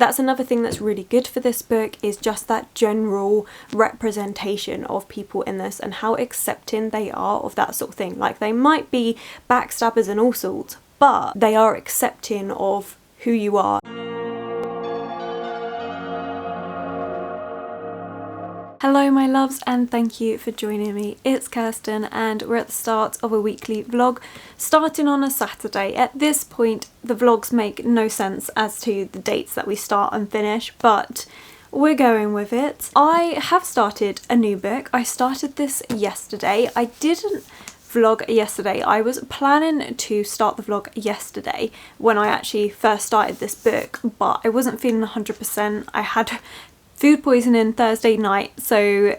that's another thing that's really good for this book, is just that general representation of people in this and how accepting they are of that sort of thing. Like, they might be backstabbers and all sorts, but they are accepting of who you are. Hello my loves, and thank you for joining me. It's Kirsten and we're at the start of a weekly vlog starting on a Saturday. At this point the vlogs make no sense as to the dates that we start and finish, but we're going with it. I have started a new book. I started this yesterday. I didn't vlog yesterday. I was planning to start the vlog yesterday when I actually first started this book, but I wasn't feeling 100%. I had food poisoning Thursday night, so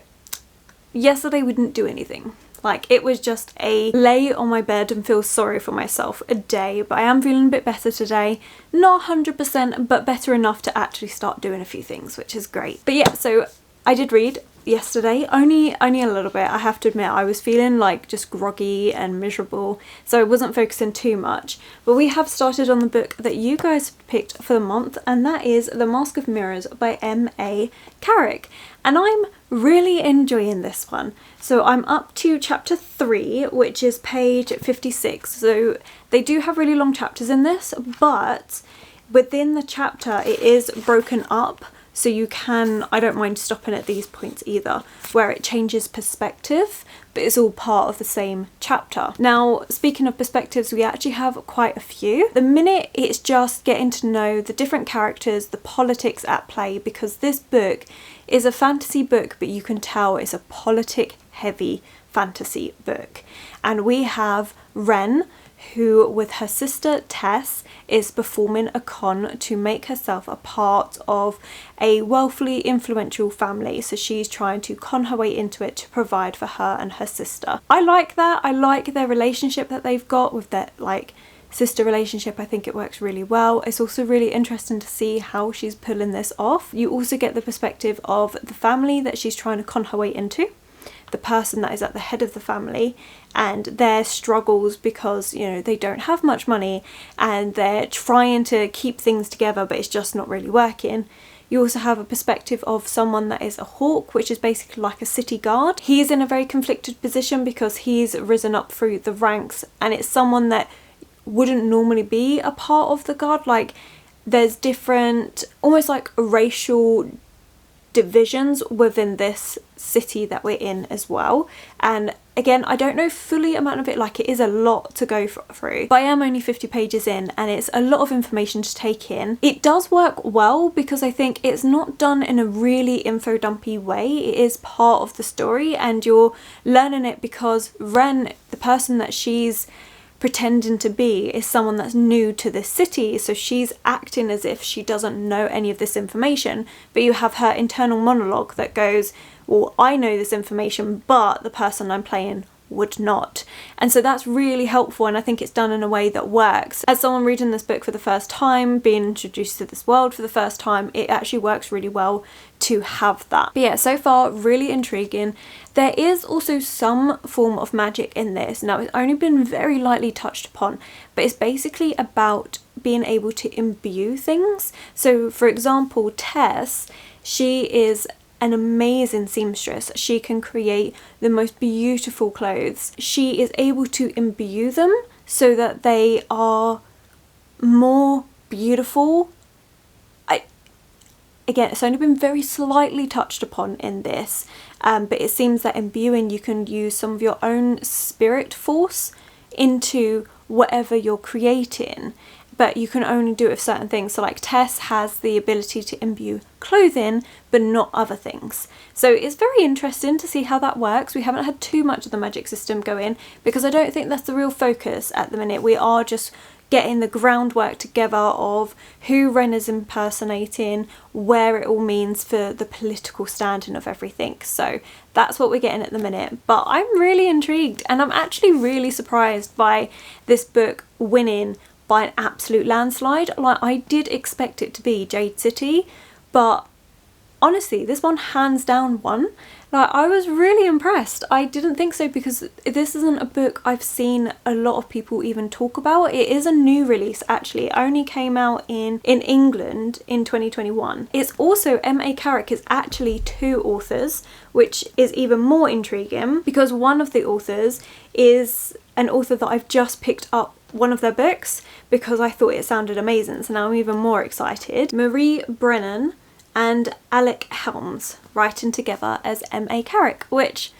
yesterday we didn't do anything. Like, it was just a lay on my bed and feel sorry for myself a day, but I am feeling a bit better today. Not 100%, but better enough to actually start doing a few things, which is great. But yeah, so I did read yesterday, only a little bit. I have to admit, I was feeling like just groggy and miserable, so I wasn't focusing too much. But we have started on the book that you guys picked for the month, and that is The Mask of Mirrors by M.A. Carrick, and I'm really enjoying this one. So I'm up to chapter 3, which is page 56. So they do have really long chapters in this, but within the chapter it is broken up. So you can, I don't mind stopping at these points either, where it changes perspective, but it's all part of the same chapter. Now, speaking of perspectives, we actually have quite a few. The minute it's just getting to know the different characters, the politics at play, because this book is a fantasy book, but you can tell it's a politic-heavy fantasy book. And we have Wren, who with her sister Tess is performing a con to make herself a part of a wealthily influential family. So she's trying to con her way into it to provide for her and her sister. I like that. I like their relationship that they've got with their sister relationship. I think it works really well. It's also really interesting to see how she's pulling this off. You also get the perspective of the family that she's trying to con her way into, the person that is at the head of the family, and their struggles because, you know, they don't have much money and they're trying to keep things together, but it's just not really working. You also have a perspective of someone that is a hawk, which is basically like a city guard. He's in a very conflicted position because he's risen up through the ranks, and it's someone that wouldn't normally be a part of the guard. Like, there's different, almost like racial divisions within this city that we're in as well. And again, I don't know fully amount of it, like it is a lot to go through, but I am only 50 pages in and it's a lot of information to take in. It does work well because I think it's not done in a really info dumpy way. It is part of the story and you're learning it because Wren, the person that she's pretending to be, is someone that's new to this city, so she's acting as if she doesn't know any of this information, but you have her internal monologue that goes, well, I know this information, but the person I'm playing would not. And so that's really helpful, and I think it's done in a way that works. As someone reading this book for the first time, being introduced to this world for the first time, it actually works really well to have that. But yeah, so far really intriguing. There is also some form of magic in this. Now, it's only been very lightly touched upon, but it's basically about being able to imbue things. So for example, Tess, she is an amazing seamstress. She can create the most beautiful clothes. She is able to imbue them so that they are more beautiful. Again, it's only been very slightly touched upon in this, but it seems that imbuing, you can use some of your own spirit force into whatever you're creating, but you can only do it with certain things. So like Tess has the ability to imbue clothing, but not other things. So it's very interesting to see how that works. We haven't had too much of the magic system go in because I don't think that's the real focus at the minute. We are just getting the groundwork together of who Wren is impersonating, where it all means for the political standing of everything. So that's what we're getting at the minute. But I'm really intrigued, and I'm actually really surprised by this book winning by an absolute landslide. Like, I did expect it to be Jade City, but honestly, this one hands down won. Like, I was really impressed. I didn't think so because this isn't a book I've seen a lot of people even talk about. It is a new release actually. It only came out in England in 2021. It's also M.A. Carrick is actually 2 authors, which is even more intriguing because one of the authors is an author that I've just picked up one of their books because I thought it sounded amazing, so now I'm even more excited. Marie Brennan and Alec Helms writing together as M.A. Carrick, which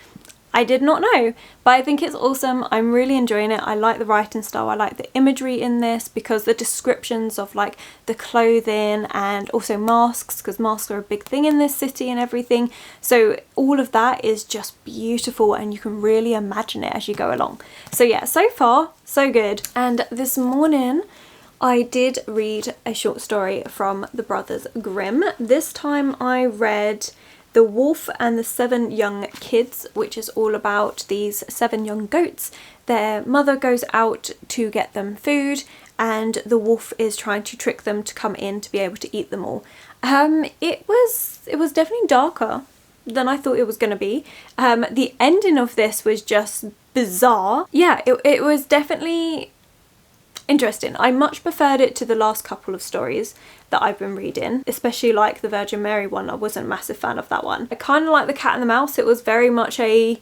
I did not know, but I think it's awesome. I'm really enjoying it. I like the writing style. I like the imagery in this because the descriptions of like the clothing and also masks, because masks are a big thing in this city and everything. So all of that is just beautiful and you can really imagine it as you go along. So yeah, so far so good. And this morning I did read a short story from the Brothers Grimm. This time I read The Wolf and the 7 Young Kids, which is all about these 7 young goats. Their mother goes out to get them food and the wolf is trying to trick them to come in to be able to eat them all. It was definitely darker than I thought it was going to be. The ending of this was just bizarre. Yeah, it was definitely interesting. I much preferred it to the last couple of stories that I've been reading, especially like the Virgin Mary one. I wasn't a massive fan of that one. I kind of like the Cat and the Mouse. It was very much a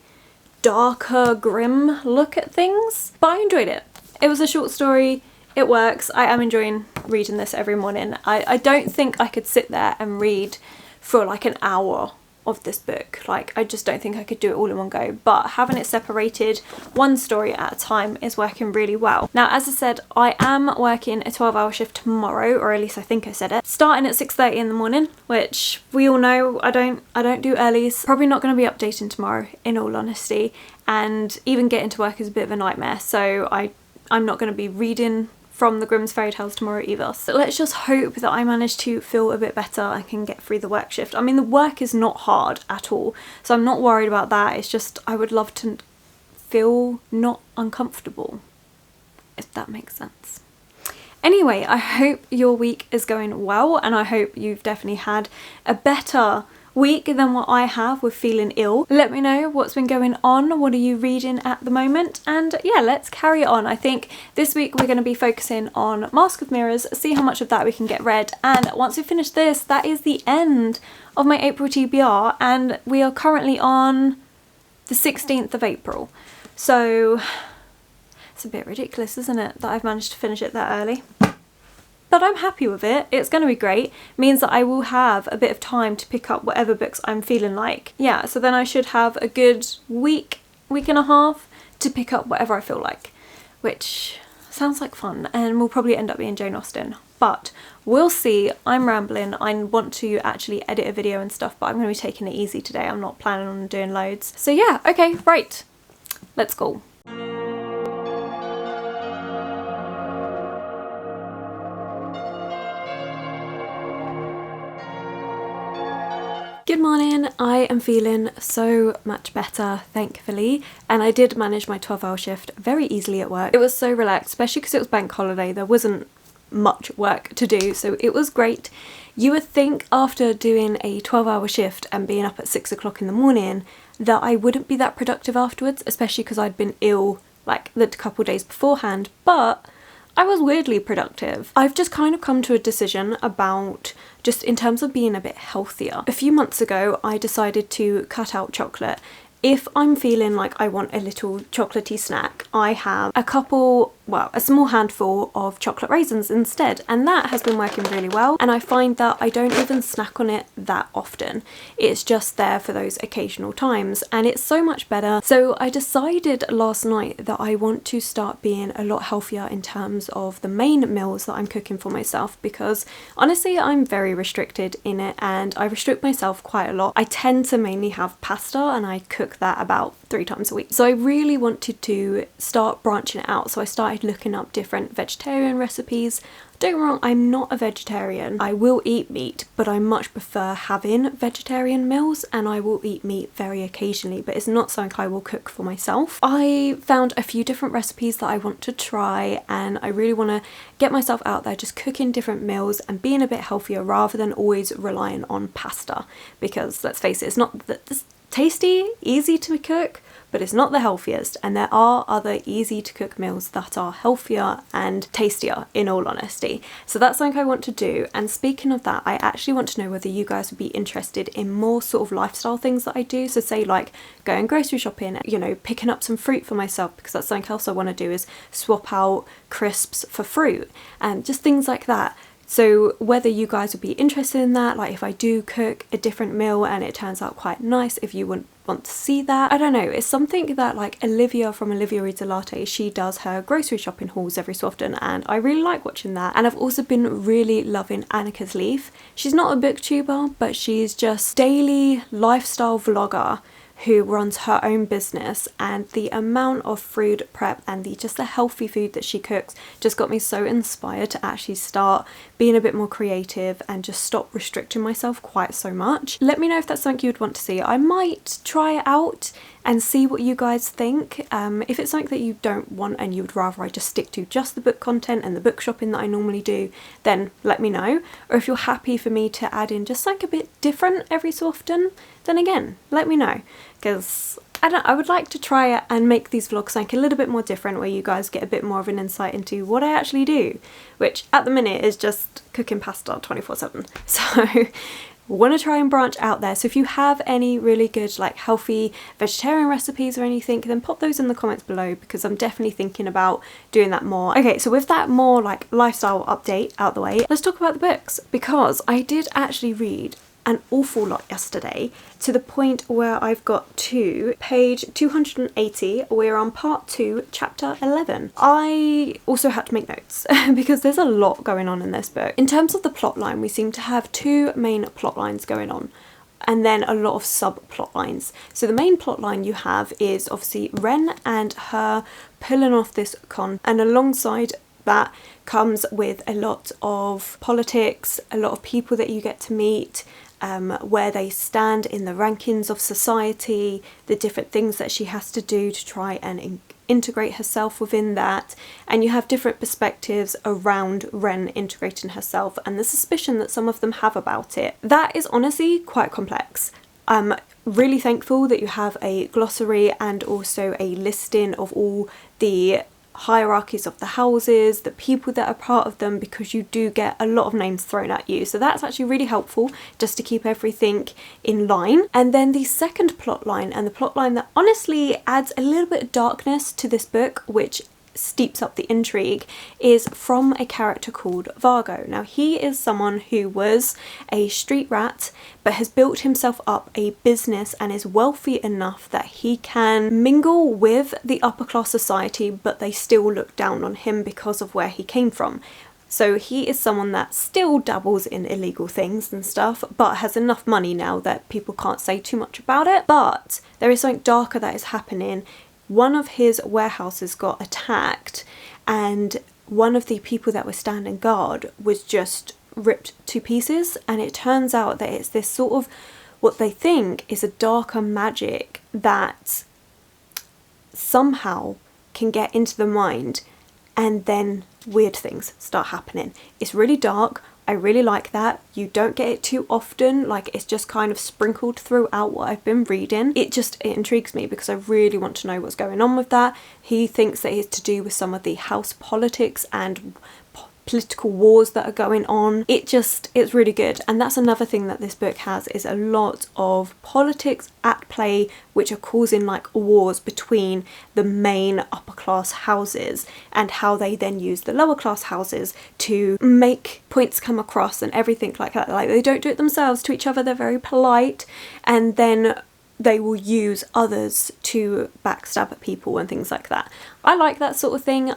darker, grim look at things, but I enjoyed it. It was a short story. It works. I am enjoying reading this every morning. I don't think I could sit there and read for like an hour of this book. Like, I just don't think I could do it all in one go, but having it separated one story at a time is working really well. Now, as I said, I am working a 12-hour shift tomorrow, or at least I think I said it, starting at 6:30 in the morning, which we all know I don't do earlies. Probably not going to be updating tomorrow in all honesty, and even getting to work is a bit of a nightmare, so I'm not going to be reading from the Grimm's fairy tales tomorrow either. So let's just hope that I manage to feel a bit better and can get through the work shift. I mean, the work is not hard at all, so I'm not worried about that. It's just I would love to feel not uncomfortable, if that makes sense. Anyway, I hope your week is going well and I hope you've definitely had a better week than what I have with feeling ill. Let me know what's been going on, what are you reading at the moment, and yeah, let's carry on. I think this week we're going to be focusing on Mask of Mirrors, see how much of that we can get read, and once we finish this, that is the end of my April TBR, and we are currently on the 16th of April, so it's a bit ridiculous, isn't it, that I've managed to finish it that early? But I'm happy with it. It's going to be great. It means that I will have a bit of time to pick up whatever books I'm feeling like. Yeah, so then I should have a good week and a half to pick up whatever I feel like, which sounds like fun and will probably end up being Jane Austen. But we'll see. I'm rambling. I want to actually edit a video and stuff, but I'm going to be taking it easy today. I'm not planning on doing loads. So yeah, okay, right. Let's go. Good morning, I am feeling so much better, thankfully, and I did manage my 12-hour shift very easily at work. It was so relaxed, especially because it was bank holiday. There wasn't much work to do, so it was great. You would think after doing a 12-hour shift and being up at 6 o'clock in the morning that I wouldn't be that productive afterwards, especially because I'd been ill like the couple days beforehand, but I was weirdly productive. I've just kind of come to a decision about just in terms of being a bit healthier. A few months ago, I decided to cut out chocolate. If I'm feeling like I want a little chocolatey snack, I have a small handful of chocolate raisins instead, and that has been working really well, and I find that I don't even snack on it that often. It's just there for those occasional times, and it's so much better. So I decided last night that I want to start being a lot healthier in terms of the main meals that I'm cooking for myself, because honestly I'm very restricted in it and I restrict myself quite a lot. I tend to mainly have pasta and I cook that about 3 times a week. So I really wanted to start branching it out, so I started started looking up different vegetarian recipes. Don't get me wrong, I'm not a vegetarian. I will eat meat, but I much prefer having vegetarian meals, and I will eat meat very occasionally, but it's not something I will cook for myself. I found a few different recipes that I want to try, and I really want to get myself out there just cooking different meals and being a bit healthier rather than always relying on pasta, because let's face it, it's not it's tasty, easy to cook, but it's not the healthiest, and there are other easy to cook meals that are healthier and tastier, in all honesty. So that's something I want to do. And speaking of that, I actually want to know whether you guys would be interested in more sort of lifestyle things that I do. So say like going grocery shopping, you know, picking up some fruit for myself, because that's something else I want to do, is swap out crisps for fruit and just things like that. So whether you guys would be interested in that, like if I do cook a different meal and it turns out quite nice, if you would want to see that. I don't know, it's something that like Olivia from Olivia Reads a Latte, she does her grocery shopping hauls every so often, and I really like watching that. And I've also been really loving Annika's Leaf. She's not a booktuber, but she's just daily lifestyle vlogger who runs her own business, and the amount of food prep and the healthy food that she cooks just got me so inspired to actually start being a bit more creative and just stop restricting myself quite so much. Let me know if that's something you would want to see. I might try it out and see what you guys think. If it's something that you don't want and you would rather I just stick to just the book content and the book shopping that I normally do, then let me know. Or if you're happy for me to add in just like a bit different every so often, then again, let me know. Because I would like to try it and make these vlogs like a little bit more different, where you guys get a bit more of an insight into what I actually do, which at the minute is just cooking pasta 24/7. So want to try and branch out there. So if you have any really good like healthy vegetarian recipes or anything, then pop those in the comments below, because I'm definitely thinking about doing that more. Okay, so with that more like lifestyle update out the way, let's talk about the books, because I did actually read an awful lot yesterday, to the point where I've got to page 280. We're on part 2, chapter 11. I also had to make notes because there's a lot going on in this book. In terms of the plot line, we seem to have 2 main plot lines going on, and then a lot of subplot lines. So the main plot line you have is obviously Ren and her pulling off this con, and alongside that comes with a lot of politics, a lot of people that you get to meet, where they stand in the rankings of society, the different things that she has to do to try and integrate herself within that, and you have different perspectives around Ren integrating herself and the suspicion that some of them have about it. That is honestly quite complex. I'm really thankful that you have a glossary and also a listing of all the hierarchies of the houses, the people that are part of them, because you do get a lot of names thrown at you. So that's actually really helpful just to keep everything in line. And then the second plot line, and the plot line that honestly adds a little bit of darkness to this book, which steeps up the intrigue, is from a character called Vargo. Now he is someone who was a street rat but has built himself up a business and is wealthy enough that he can mingle with the upper class society, but they still look down on him because of where he came from. So he is someone that still dabbles in illegal things and stuff, but has enough money now that people can't say too much about it. But there is something darker that is happening. One of his warehouses got attacked, and one of the people that was standing guard was just ripped to pieces, and it turns out that it's this sort of what they think is a darker magic that somehow can get into the mind, and then weird things start happening. It's really dark. I really like that. You don't get it too often, like it's just kind of sprinkled throughout what I've been reading. It intrigues me because I really want to know what's going on with that. He thinks that it's to do with some of the house politics and political wars that are going on. It's really good, and that's another thing that this book has, is a lot of politics at play which are causing like wars between the main upper class houses, and how they then use the lower class houses to make points come across and everything like that. Like they don't do it themselves to each other, they're very polite, and then they will use others to backstab at people and things like that. I like that sort of thing.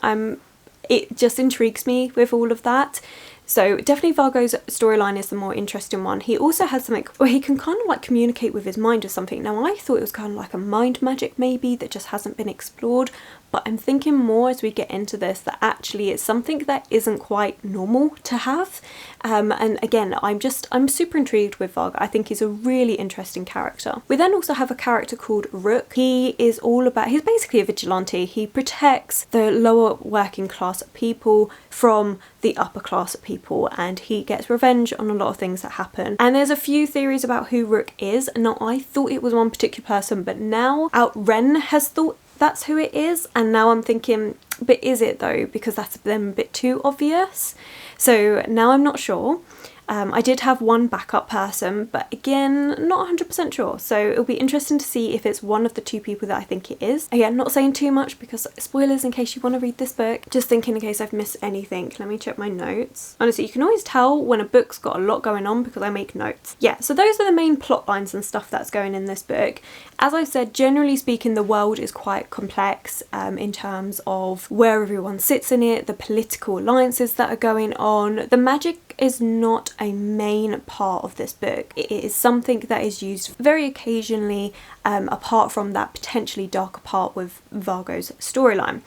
It just intrigues me with all of that. So definitely Vargo's storyline is the more interesting one. He also has something where he can kind of like communicate with his mind or something. Now I thought it was kind of like a mind magic maybe that just hasn't been explored, but I'm thinking more as we get into this that actually it's something that isn't quite normal to have. And again, I'm super intrigued with Vargo. I think he's a really interesting character. We then also have a character called Rook. He's basically a vigilante. He protects the lower working class people from the upper class people, and he gets revenge on a lot of things that happen. And there's a few theories about who Rook is. Now I thought it was one particular person, but now Ren has thought that's who it is, and now I'm thinking, but is it though? Because that's then a bit too obvious. So now I'm not sure. I did have one backup person, but again, not 100% sure. So it'll be interesting to see if it's one of the two people that I think it is. Again, not saying too much because spoilers in case you want to read this book. Just thinking in case I've missed anything. Let me check my notes. Honestly, you can always tell when a book's got a lot going on because I make notes. Yeah, so those are the main plot lines and stuff that's going in this book. As I said, generally speaking, the world is quite complex in terms of where everyone sits in it, the political alliances that are going on. The magic is not a main part of this book. It is something that is used very occasionally, apart from that potentially darker part with Vargo's storyline.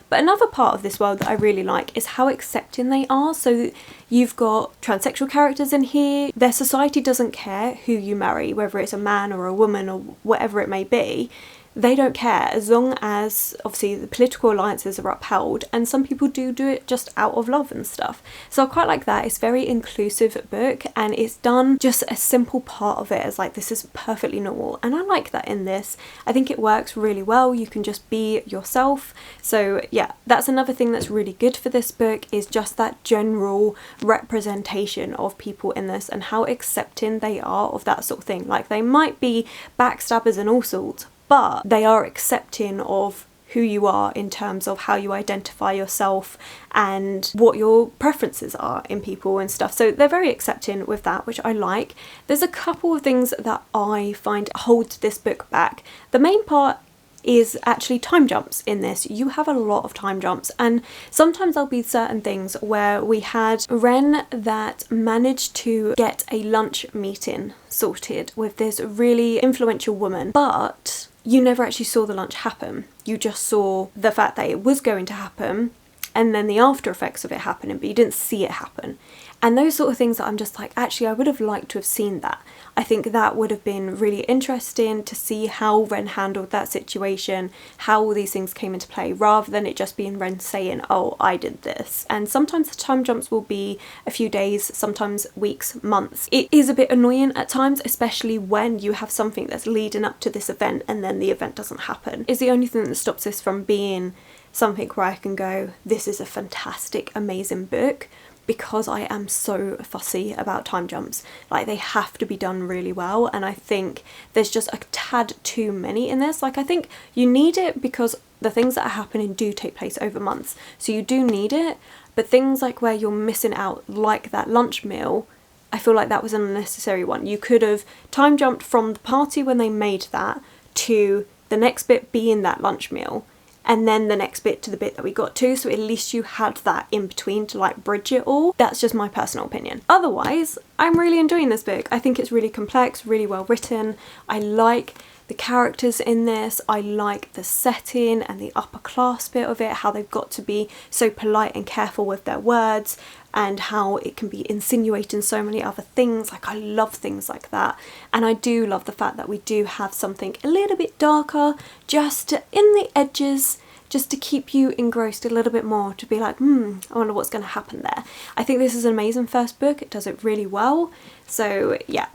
But another part of this world that I really like is how accepting they are. So you've got transsexual characters in here. Their society doesn't care who you marry, whether it's a man or a woman or whatever it may be. They don't care as long as obviously the political alliances are upheld, and some people do it just out of love and stuff. So I quite like that. It's a very inclusive book, and it's done just a simple part of it as like this is perfectly normal, and I like that in this. I think it works really well. You can just be yourself. So yeah, that's another thing that's really good for this book, is just that general representation of people in this and how accepting they are of that sort of thing. Like they might be backstabbers and all sorts, but they are accepting of who you are in terms of how you identify yourself and what your preferences are in people and stuff. So they're very accepting with that, which I like. There's a couple of things that I find hold this book back. The main part is actually time jumps in this. You have a lot of time jumps, and sometimes there'll be certain things where we had Ren that managed to get a lunch meeting sorted with this really influential woman, but you never actually saw the lunch happen. You just saw the fact that it was going to happen and then the after effects of it happening, but you didn't see it happen. And those sort of things that I'm just like, actually I would have liked to have seen that. I think that would have been really interesting to see how Ren handled that situation, how all these things came into play, rather than it just being Ren saying, oh, I did this. And sometimes the time jumps will be a few days, sometimes weeks, months. It is a bit annoying at times, especially when you have something that's leading up to this event and then the event doesn't happen. It's the only thing that stops this from being something where I can go, this is a fantastic, amazing book, because I am so fussy about time jumps. Like, they have to be done really well, and I think there's just a tad too many in this. Like, I think you need it because the things that are happening do take place over months, so you do need it, but things like where you're missing out, like that lunch meal, I feel like that was an unnecessary one. You could have time jumped from the party when they made that to the next bit being that lunch meal, and then the next bit to the bit that we got to, so at least you had that in between to like bridge it all. That's just my personal opinion. Otherwise, I'm really enjoying this book. I think it's really complex, really well written. I like the characters in this. I like the setting and the upper class bit of it, how they've got to be so polite and careful with their words, and how it can be insinuating so many other things. Like, I love things like that, and I do love the fact that we do have something a little bit darker just in the edges, just to keep you engrossed a little bit more, to be like, I wonder what's going to happen there. I think this is an amazing first book. It does it really well. So yeah,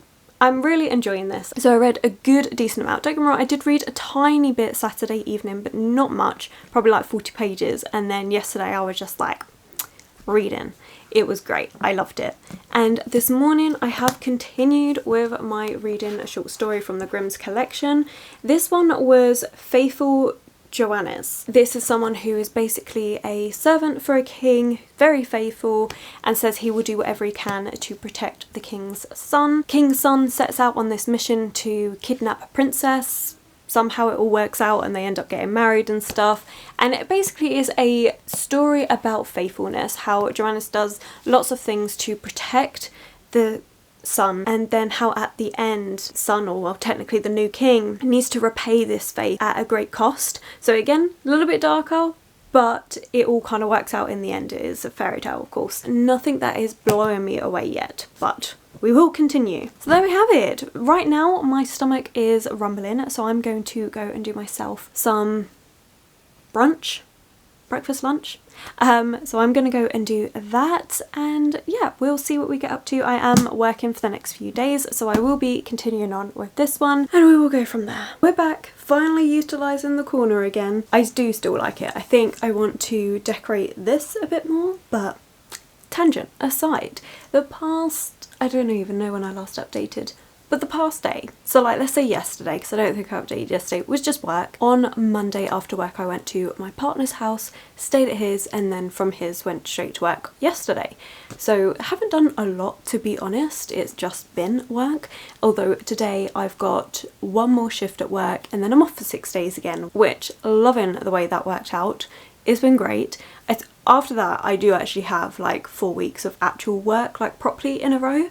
I'm really enjoying this. So I read a good decent amount. Don't get me wrong, I did read a tiny bit Saturday evening, but not much, probably like 40 pages. And then yesterday I was just like reading. It was great. I loved it. And this morning I have continued with my reading a short story from the Grimm's collection. This one was Faithful Joannes. This is someone who is basically a servant for a king, very faithful, and says he will do whatever he can to protect the king's son. King's son sets out on this mission to kidnap a princess. somehow it all works out and they end up getting married and stuff. And it basically is a story about faithfulness, how Joannis does lots of things to protect the son, and then how at the end son, or well technically the new king, needs to repay this faith at a great cost. So again, a little bit darker, but it all kind of works out in the end. It is a fairy tale, of course. Nothing that is blowing me away yet, but we will continue. So there we have it. Right now my stomach is rumbling, so I'm going to go and do myself some brunch, breakfast, lunch. So I'm going to go and do that, and yeah, we'll see what we get up to. I am working for the next few days, so I will be continuing on with this one, and we will go from there. We're back, finally utilising the corner again. I do still like it. I think I want to decorate this a bit more, but tangent aside, the past, I don't even know when I last updated, but the past day, so like let's say yesterday, because I don't think I updated yesterday, was just work. On Monday after work I went to my partner's house, stayed at his, and then from his went straight to work yesterday. So haven't done a lot, to be honest, it's just been work. Although today I've got one more shift at work and then I'm off for 6 days again, which, loving the way that worked out. It's been great. After that I do actually have like 4 weeks of actual work, like properly in a row.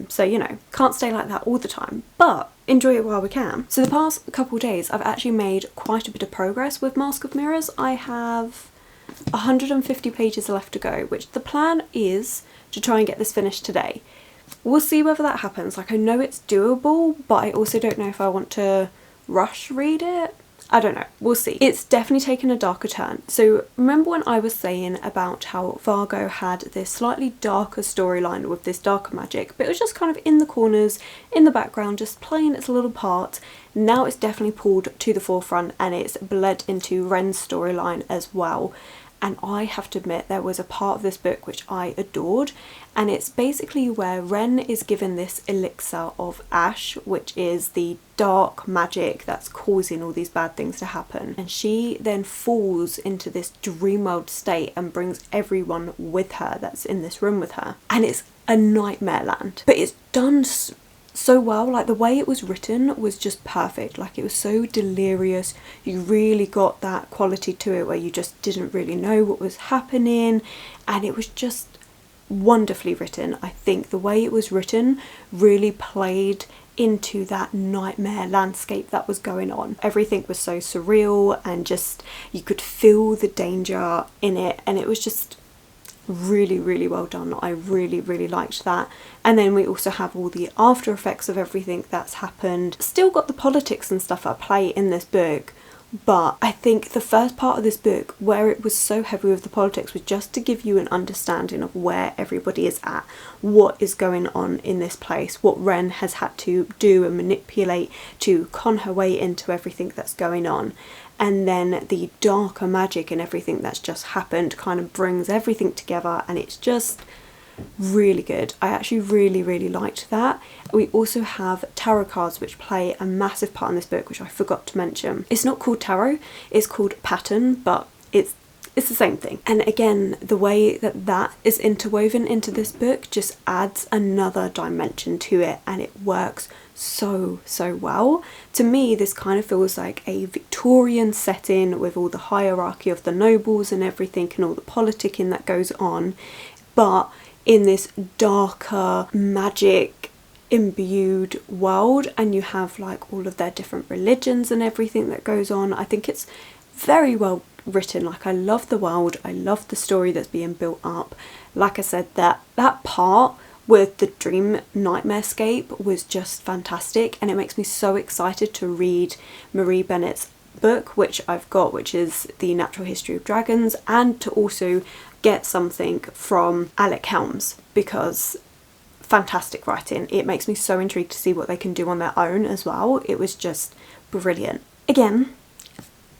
So you know, can't stay like that all the time, but enjoy it while we can. So the past couple days I've actually made quite a bit of progress with Mask of Mirrors. I have 150 pages left to go, which the plan is to try and get this finished today. We'll see whether that happens. Like, I know it's doable, but I also don't know if I want to rush read it. I don't know, we'll see. It's definitely taken a darker turn. So remember when I was saying about how Vargo had this slightly darker storyline with this darker magic, but it was just kind of in the corners, in the background, just playing its little part. Now it's definitely pulled to the forefront and it's bled into Ren's storyline as well. And I have to admit, there was a part of this book which I adored, and it's basically where Ren is given this elixir of ash, which is the dark magic that's causing all these bad things to happen, and she then falls into this dream world state and brings everyone with her that's in this room with her, and it's a nightmare land, but it's done so well. Like, the way it was written was just perfect. Like, it was so delirious. You really got that quality to it where you just didn't really know what was happening, and it was just wonderfully written. I think the way it was written really played into that nightmare landscape that was going on. Everything was so surreal, and just you could feel the danger in it, and it was just really, really well done. I really, really liked that. And then we also have all the after effects of everything that's happened. Still got the politics and stuff at play in this book, but I think the first part of this book, where it was so heavy with the politics, was just to give you an understanding of where everybody is at, what is going on in this place, what Ren has had to do and manipulate to con her way into everything that's going on. And then the darker magic and everything that's just happened kind of brings everything together, and it's just really good. I actually really, really liked that. We also have tarot cards which play a massive part in this book, which I forgot to mention. It's not called tarot, it's called pattern, but it's the same thing. And again, the way that that is interwoven into this book just adds another dimension to it, and it works so well. To me, this kind of feels like a Victorian setting with all the hierarchy of the nobles and everything and all the politicking that goes on, but in this darker magic imbued world, and you have like all of their different religions and everything that goes on. I think it's very well written. Like, I love the world, I love the story that's being built up. Like I said, that part with the dream nightmarescape was just fantastic, and it makes me so excited to read Marie Bennett's book, which I've got, which is The Natural History of Dragons, and to also get something from Alec Helms, because fantastic writing. It makes me so intrigued to see what they can do on their own as well. It was just brilliant. Again,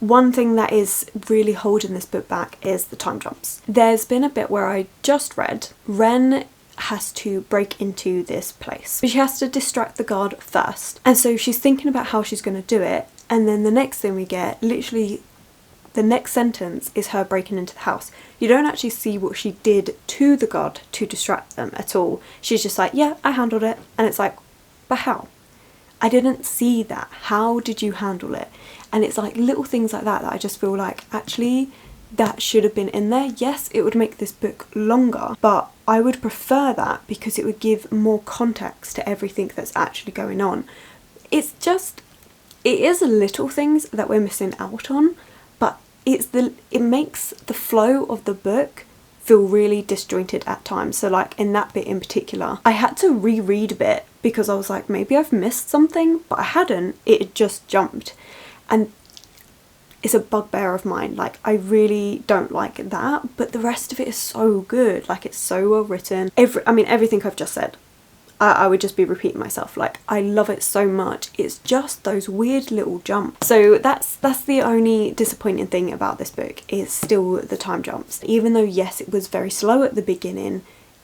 one thing that is really holding this book back is the time jumps. There's been a bit where I just read Ren has to break into this place, but she has to distract the guard first, and so she's thinking about how she's going to do it, and then the next thing we get, literally the next sentence, is her breaking into the house. You don't actually see what she did to the guard to distract them at all. She's just like, yeah, I handled it, and it's like, but how? I didn't see that. How did you handle it? And it's like little things like that that I just feel like actually that should have been in there. Yes, it would make this book longer, but I would prefer that because it would give more context to everything that's actually going on. It's just, it is little things that we're missing out on, but it makes the flow of the book feel really disjointed at times. So like in that bit in particular, I had to reread a bit because I was like, maybe I've missed something, but I hadn't. It had just jumped. And it's a bugbear of mine. Like, I really don't like that, but the rest of it is so good. Like, it's so well written. Everything I've just said, I would just be repeating myself. Like, I love it so much. It's just those weird little jumps. So that's the only disappointing thing about this book, is still the time jumps. Even though, yes, it was very slow at the beginning.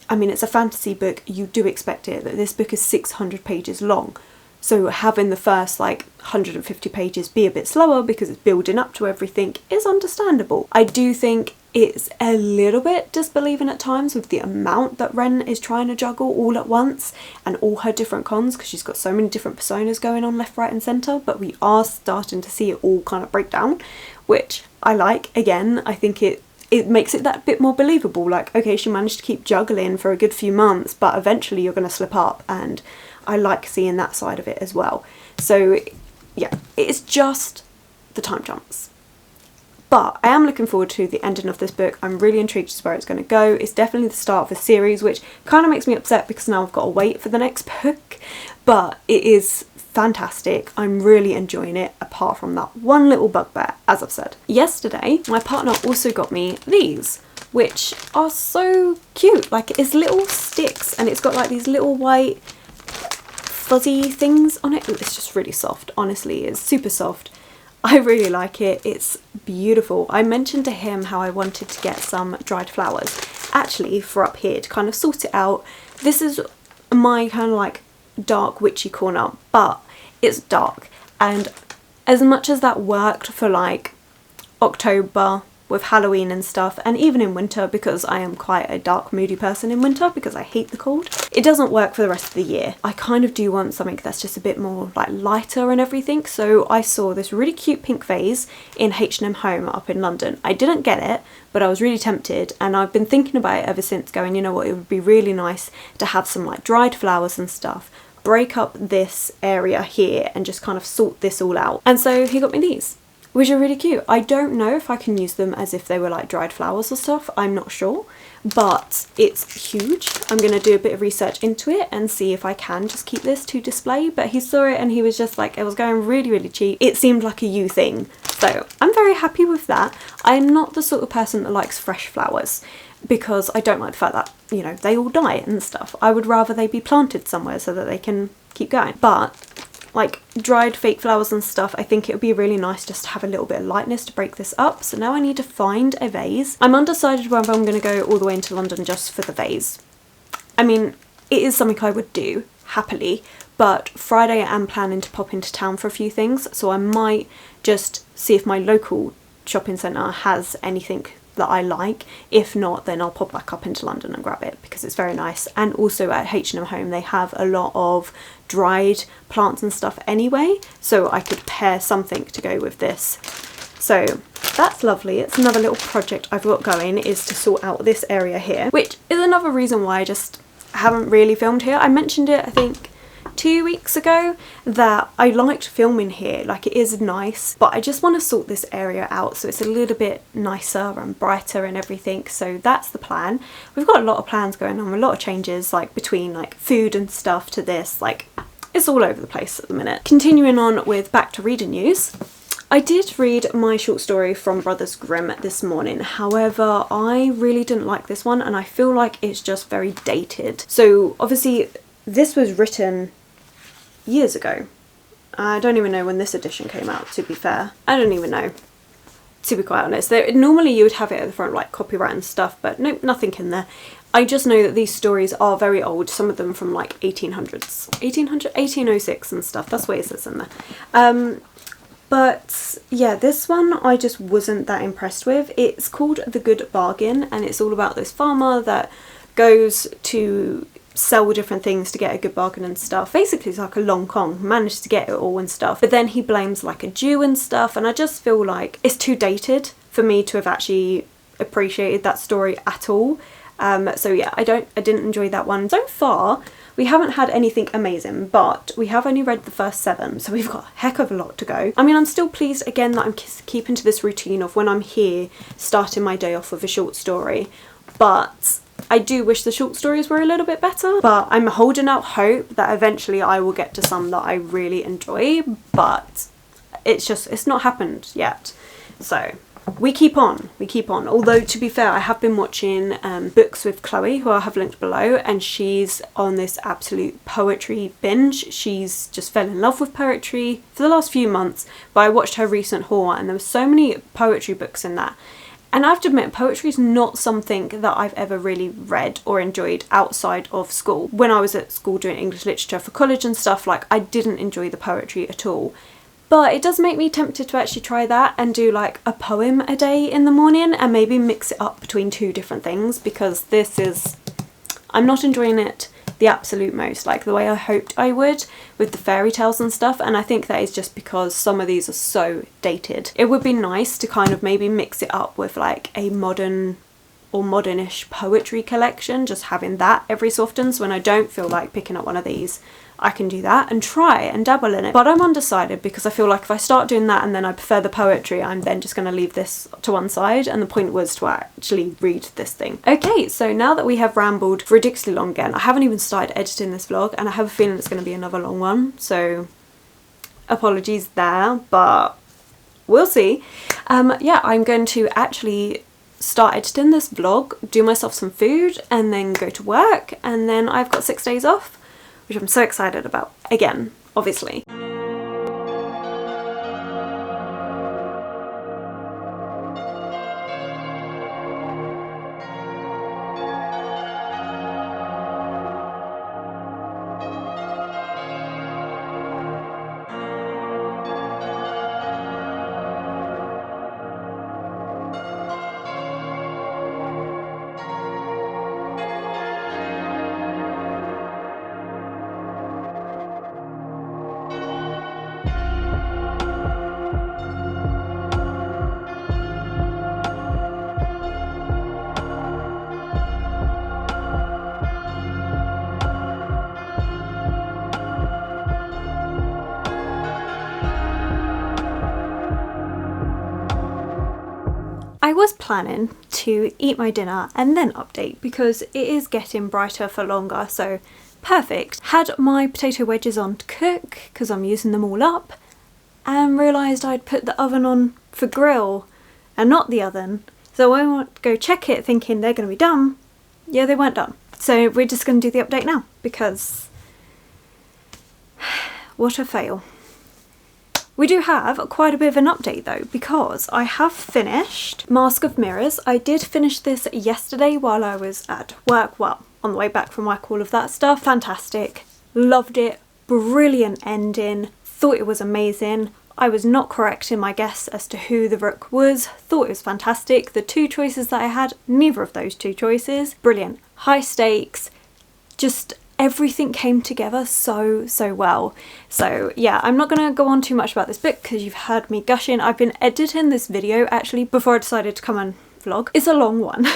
I mean, it's a fantasy book. You do expect it. That this book is 600 pages long. So having the first like 150 pages be a bit slower because it's building up to everything is understandable. I do think it's a little bit disbelieving at times with the amount that Ren is trying to juggle all at once and all her different cons, because she's got so many different personas going on left, right and centre, but we are starting to see it all kind of break down, which I like. Again, I think it makes it that bit more believable. Like, okay, she managed to keep juggling for a good few months, but eventually you're going to slip up, and I like seeing that side of it as well. So yeah, it's just the time jumps. But I am looking forward to the ending of this book. I'm really intrigued as to where it's going to go. It's definitely the start of a series, which kind of makes me upset because now I've got to wait for the next book. But it is fantastic. I'm really enjoying it, apart from that one little bugbear, as I've said. Yesterday, my partner also got me these, which are so cute. Like, it's little sticks and it's got like these little white fuzzy things on it. Ooh, it's just really soft. Honestly, it's super soft. I really like it. It's beautiful. I mentioned to him how I wanted to get some dried flowers, actually, for up here to kind of sort it out. This is my kind of like dark witchy corner, but it's dark, and as much as that worked for like October with Halloween and stuff, and even in winter, because I am quite a dark moody person in winter because I hate the cold, it doesn't work for the rest of the year. I kind of do want something that's just a bit more like lighter and everything. So I saw this really cute pink vase in H&M Home up in London. I didn't get it, but I was really tempted, and I've been thinking about it ever since, going, you know what, it would be really nice to have some like dried flowers and stuff, break up this area here and just kind of sort this all out. And so he got me these, which are really cute. I don't know if I can use them as if they were like dried flowers or stuff, I'm not sure, but it's huge. I'm going to do a bit of research into it and see if I can just keep this to display. But he saw it and he was just like, it was going really cheap. It seemed like a you thing, so I'm very happy with that. I'm not the sort of person that likes fresh flowers, because I don't like the fact that, you know, they all die and stuff. I would rather they be planted somewhere so that they can keep going. But like dried fake flowers and stuff, I think it would be really nice just to have a little bit of lightness to break this up. So now I need to find a vase. I'm undecided whether I'm going to go all the way into London just for the vase. I mean, it is something I would do happily, but Friday I am planning to pop into town for a few things, so I might just see if my local shopping centre has anything that I like. If not, then I'll pop back up into London and grab it, because it's very nice. And also at H&M Home they have a lot of dried plants and stuff anyway, so I could pair something to go with this. So that's lovely. It's another little project I've got going, is to sort out this area here, which is another reason why I just haven't really filmed here. I mentioned it, I think 2 weeks ago, that I liked filming here. Like, it is nice, but I just want to sort this area out so it's a little bit nicer and brighter and everything. So that's the plan. We've got a lot of plans going on, a lot of changes, like between like food and stuff to this, like it's all over the place at the minute. Continuing on with back to reading news, I did read my short story from Brothers Grimm this morning. However, I really didn't like this one, and I feel like it's just very dated. So obviously this was written years ago. I don't even know when this edition came out, to be fair. I don't even know, to be quite honest. Normally you would have it at the front, like copyright and stuff, but nope, nothing in there. I just know that these stories are very old, some of them from like 1806 and stuff. That's what it says in there. But yeah, this one I just wasn't that impressed with. It's called The Good Bargain, and it's all about this farmer that goes to sell different things to get a good bargain and stuff. Basically, it's like a long con, managed to get it all and stuff, but then he blames like a Jew and stuff, and I just feel like it's too dated for me to have actually appreciated that story at all. So yeah, I didn't enjoy that one. So far we haven't had anything amazing, but we have only read the first 7, so we've got a heck of a lot to go. I mean, I'm still pleased again that I'm keeping to this routine of when I'm here starting my day off with a short story, but I do wish the short stories were a little bit better. But I'm holding out hope that eventually I will get to some that I really enjoy, but it's not happened yet. So we keep on. Although, to be fair, I have been watching Books with Chloe, who I have linked below, and she's on this absolute poetry binge. She's just fell in love with poetry for the last few months, but I watched her recent haul and there were so many poetry books in that. And I have to admit, poetry is not something that I've ever really read or enjoyed outside of school. When I was at school doing English literature for college and stuff, like, I didn't enjoy the poetry at all. But it does make me tempted to actually try that and do like a poem a day in the morning and maybe mix it up between 2 different things, because I'm not enjoying it the absolute most, like the way I hoped I would with the fairy tales and stuff, and I think that is just because some of these are so dated. It would be nice to kind of maybe mix it up with like a modern or modernish poetry collection, just having that every so often, so when I don't feel like picking up one of these, I can do that and try and dabble in it. But I'm undecided because I feel like if I start doing that and then I prefer the poetry, I'm then just going to leave this to one side, and the point was to actually read this thing. Okay, so now that we have rambled for ridiculously long again, I haven't even started editing this vlog and I have a feeling it's going to be another long one, so apologies there, but we'll see. Yeah, I'm going to actually start editing this vlog, do myself some food, and then go to work, and then I've got 6 days off, which I'm so excited about, again, obviously. I was planning to eat my dinner and then update because it is getting brighter for longer, so perfect. Had my potato wedges on to cook because I'm using them all up, and realised I'd put the oven on for grill and not the oven, so I went to go check it thinking they're going to be done. Yeah, they weren't done. So we're just going to do the update now because what a fail. We do have quite a bit of an update though, because I have finished Mask of Mirrors. I did finish this yesterday while I was at work, well, on the way back from work, all of that stuff. Fantastic, loved it, brilliant ending, thought it was amazing. I was not correct in my guess as to who the rook was, thought it was fantastic. The 2 choices that I had, neither of those 2 choices, brilliant. High stakes, just everything came together so well. So yeah, I'm not going to go on too much about this book because you've heard me gushing. I've been editing this video actually before I decided to come and vlog. It's a long one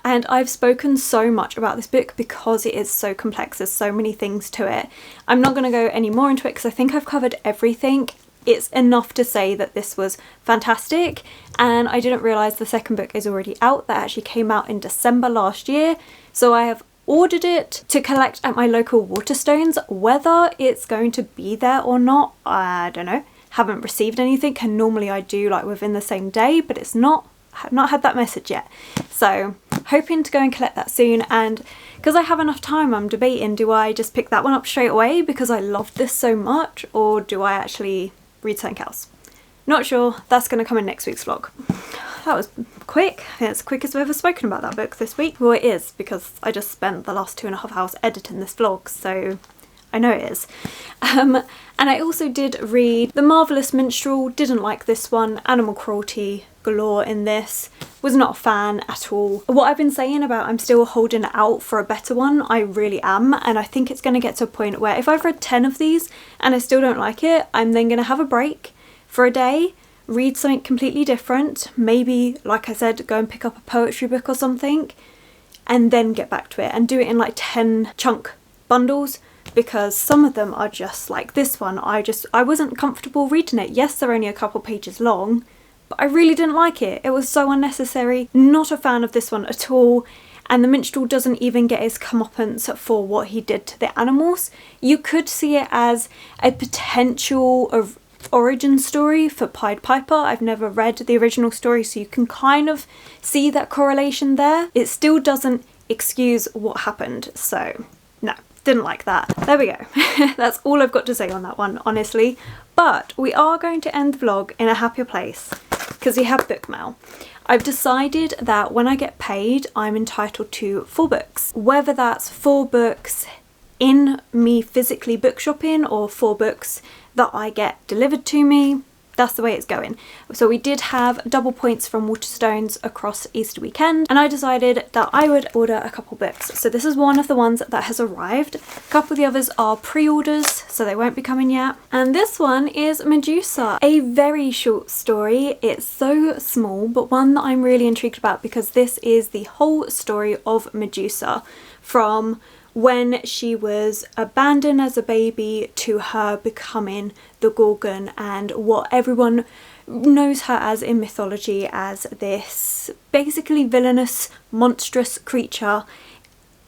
and I've spoken so much about this book because it is so complex. There's so many things to it. I'm not going to go any more into it because I think I've covered everything. It's enough to say that this was fantastic, and I didn't realise the second book is already out. That actually came out in December last year, so I have ordered it to collect at my local Waterstones. Whether it's going to be there or not, I don't know. Haven't received anything, and normally I do like within the same day, but it's not. I've not had that message yet. So hoping to go and collect that soon, and because I have enough time, I'm debating, do I just pick that one up straight away because I loved this so much, or do I actually read something else? Not sure. That's going to come in next week's vlog. That was quick. I think it's the quickest I've ever spoken about that book this week. Well, it is, because I just spent the last 2.5 hours editing this vlog, so I know it is. And I also did read The Marvellous Minstrel, didn't like this one. Animal Cruelty, galore in this. Was not a fan at all. What I've been saying about I'm still holding it out for a better one, I really am, and I think it's going to get to a point where if I've read 10 of these and I still don't like it, I'm then going to have a break for a day, read something completely different, maybe, like I said, go and pick up a poetry book or something, and then get back to it and do it in like 10 chunk bundles, because some of them are just like this one. I wasn't comfortable reading it. Yes, they're only a couple pages long, but I really didn't like it. It was so unnecessary. Not a fan of this one at all. And the minstrel doesn't even get his comeuppance for what he did to the animals. You could see it as a potential of origin story for Pied Piper. I've never read the original story, so you can kind of see that correlation there. It still doesn't excuse what happened, so no, didn't like that. There we go. That's all I've got to say on that one, honestly. But we are going to end the vlog in a happier place because we have book mail. I've decided that when I get paid, I'm entitled to 4 books. Whether that's 4 books in me physically book shopping or 4 books that I get delivered to me, that's the way it's going. So we did have double points from Waterstones across Easter weekend, and I decided that I would order a couple books. So this is one of the ones that has arrived. A couple of the others are pre-orders, so they won't be coming yet. And this one is Medusa, a very short story. It's so small, but one that I'm really intrigued about because this is the whole story of Medusa, from when she was abandoned as a baby to her becoming the Gorgon, and what everyone knows her as in mythology as this basically villainous, monstrous creature.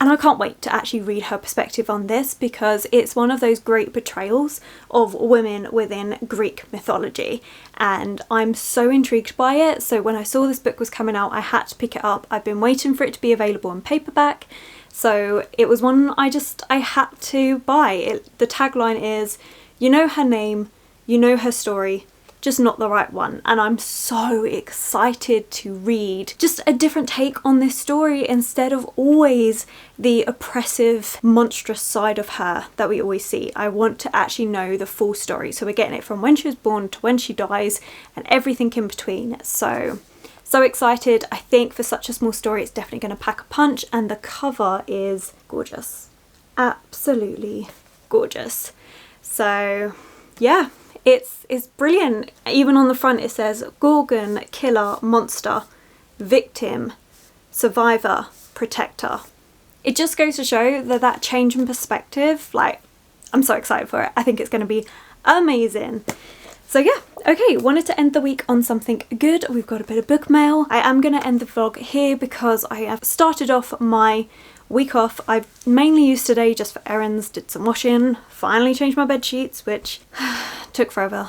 And I can't wait to actually read her perspective on this because it's one of those great portrayals of women within Greek mythology, and I'm so intrigued by it. So when I saw this book was coming out, I had to pick it up. I've been waiting for it to be available in paperback, so it was one I had to buy. The tagline is, you know her name, you know her story, just not the right one. And I'm so excited to read just a different take on this story instead of always the oppressive, monstrous side of her that we always see. I want to actually know the full story. So we're getting it from when she was born to when she dies and everything in between. So excited. I think for such a small story it's definitely going to pack a punch, and the cover is gorgeous. Absolutely gorgeous. So yeah, it's brilliant. Even on the front it says Gorgon, killer, monster, victim, survivor, protector. It just goes to show that change in perspective, like, I'm so excited for it. I think it's going to be amazing. So yeah, okay, wanted to end the week on something good. We've got a bit of book mail. I am going to end the vlog here because I have started off my week off. I've mainly used today just for errands, did some washing, finally changed my bed sheets, which took forever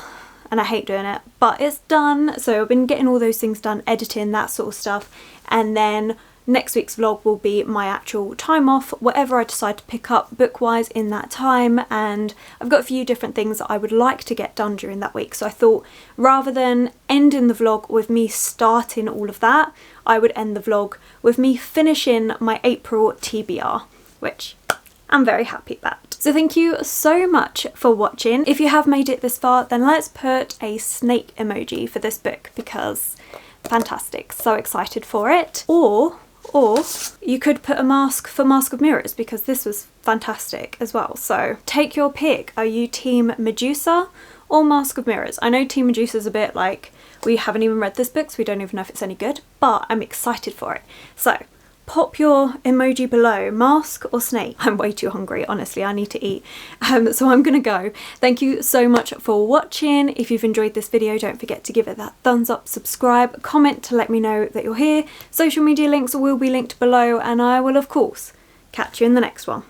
and I hate doing it, but it's done. So I've been getting all those things done, editing, that sort of stuff, and then next week's vlog will be my actual time off, whatever I decide to pick up book-wise in that time, and I've got a few different things that I would like to get done during that week. So I thought rather than ending the vlog with me starting all of that, I would end the vlog with me finishing my April TBR, which I'm very happy about. So thank you so much for watching. If you have made it this far, then let's put a snake emoji for this book because fantastic, so excited for it. Or you could put a mask for Mask of Mirrors because this was fantastic as well. So take your pick. Are you team Medusa or Mask of Mirrors? I know team Medusa is a bit like, we haven't even read this book so we don't even know if it's any good, but I'm excited for it. So pop your emoji below, mask or snake. I'm way too hungry, honestly, I need to eat. So I'm gonna go. Thank you so much for watching. If you've enjoyed this video, don't forget to give it that thumbs up, subscribe, comment to let me know that you're here. Social media links will be linked below, and I will of course catch you in the next one.